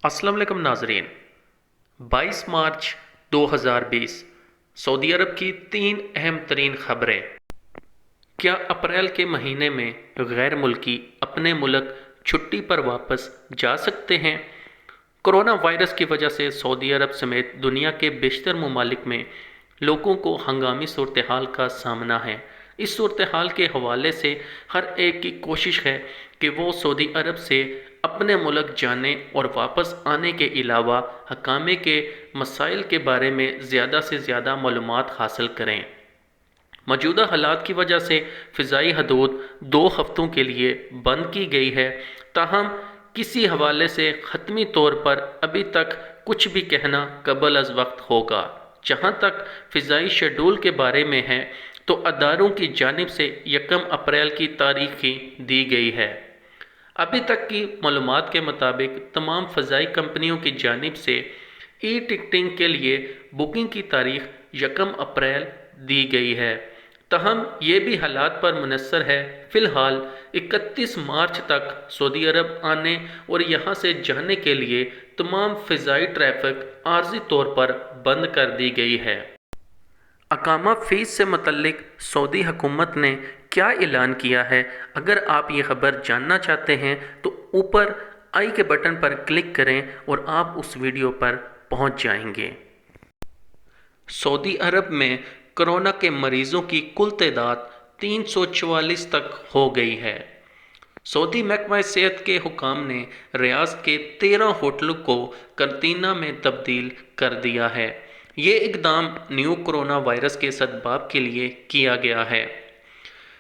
अस्सलाम वालेकुम नाजरीन। 22 मार्च 2020 सऊदी अरब की 3 अहम तरीन खबरें। क्या अप्रैल के महीने में गैर मुल्की अपने मुल्क छुट्टी पर वापस जा सकते हैं? कोरोना वायरस की वजह से सऊदी अरब समेत दुनिया के बेशतर ममालिक में लोगों को हंगामी सूरत हाल का सामना है। इस सूरत हाल के हवाले से हर एक की कोशिश है कि वो सऊदी अरब से अपने मुल्क जाने और वापस आने के अलावा हकामे के मसाइल के बारे में ज़्यादा से ज़्यादा मालूमात हासिल करें। मौजूदा हालात की वजह से फ़िज़ाई हदूद 2 हफ्तों के लिए बंद की गई है, ताहम किसी हवाले से ख़त्मी तौर पर अभी तक कुछ भी कहना कबल अज़ वक्त होगा। जहाँ तक फ़िज़ाई शेड्यूल के बारे में है तो अदारों की जानिब से 1 अप्रैल की तारीख ही दी गई है। अभी तक की मालूमात के मुताबिक तमाम फ़ज़ाई कंपनियों की जानिब से ई टिकटिंग के लिए बुकिंग की तारीख 1 अप्रैल दी गई है, तहम ये भी हालात पर मुनसर है। फ़िलहाल 31 मार्च तक सऊदी अरब आने और यहाँ से जाने के लिए तमाम फ़िज़ाई ट्रैफ़िक आर्जी तौर पर बंद कर दी गई है। अकामा फ़ीस से मुतल्लिक सऊदी हुकूमत ने क्या ऐलान किया है? अगर आप ये ख़बर जानना चाहते हैं तो ऊपर आई के बटन पर क्लिक करें और आप उस वीडियो पर पहुंच जाएंगे। सऊदी अरब में कोरोना के मरीज़ों की कुल तादाद 344 तक हो गई है। सऊदी महकमा सेहत के हुकाम ने रियाज के 13 होटलों को करंतना में तब्दील कर दिया है। ये इकदाम न्यू कोरोना वायरस के सद्बाब के लिए किया गया है।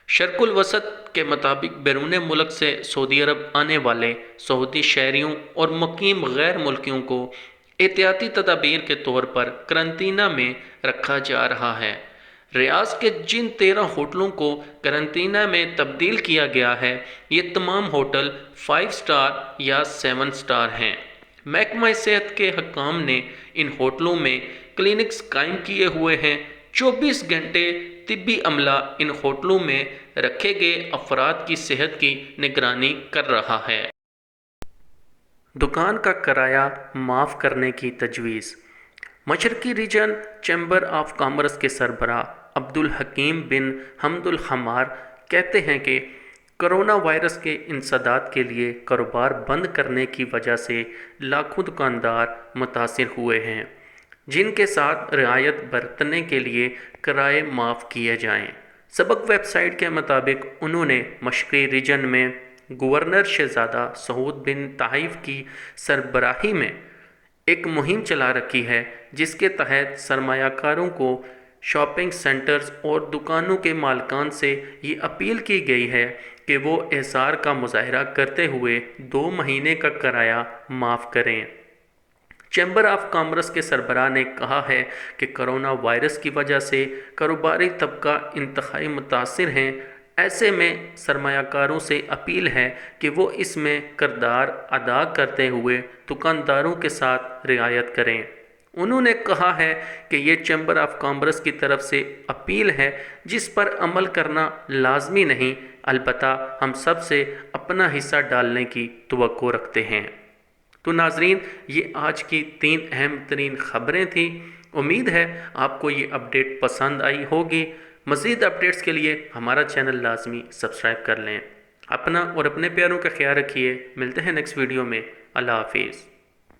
शर्कुल वसत के मुताबिक बैरून मुल्क से सऊदी अरब आने वाले सऊदी शहरियों और मुकीम गैर मुल्कियों को एहतियाती तदाबीर के तौर पर करंतना में रखा जा रहा है। रियाज के जिन 13 होटलों को करंतना में तब्दील किया गया है, ये तमाम होटल 5 स्टार या 7 स्टार हैं। महकमा सेहत के हकाम ने इन होटलों में क्लिनिक्स कायम किए हुए हैं। 24 घंटे तिब्बी अमला इन होटलों में रखे गए अफराद की सेहत की निगरानी कर रहा है। दुकान का किराया माफ़ करने की तजवीज़। मशरकी रीजन चैम्बर ऑफ कॉमर्स के सरबराह अब्दुल हकीम बिन हमदुल हमार कहते हैं कि कोरोना वायरस के इंसदाद के लिए कारोबार बंद करने की वजह से लाखों दुकानदार मुतासिर हुए हैं, जिनके साथ रियायत बरतने के लिए किराए माफ़ किए जाएं। सबक वेबसाइट के मुताबिक उन्होंने मशरकी रीजन में गवर्नर शहजादा सऊद बिन ताइफ की सरबराही में एक मुहिम चला रखी है, जिसके तहत सरमायाकारों को शॉपिंग सेंटर्स और दुकानों के मालिकान से ये अपील की गई है कि वो एहसार का मुजाहरा करते हुए 2 महीने का किराया माफ़ करें। चैम्बर ऑफ कॉमर्स के सरबराह ने कहा है कि कोरोना वायरस की वजह से कारोबारी तबका इंतहाई मुतासिर हैं। ऐसे में सरमायाकारों से अपील है कि वो इसमें किरदार अदा करते हुए दुकानदारों के साथ रियायत करें। उन्होंने कहा है कि ये चैम्बर ऑफ कॉमर्स की तरफ से अपील है, जिस पर अमल करना लाजमी नहीं, अलबत्ता हम सब से अपना हिस्सा डालने की तवक्को रखते हैं। तो नाजरीन, ये आज की 3 अहम तरीन ख़बरें थी। उम्मीद है आपको ये अपडेट पसंद आई होगी। मज़ीद अपडेट्स के लिए हमारा चैनल लाजमी सब्सक्राइब कर लें। अपना और अपने प्यारों का ख्याल रखिए। मिलते हैं नेक्स्ट वीडियो में। अल्लाह हाफिज़।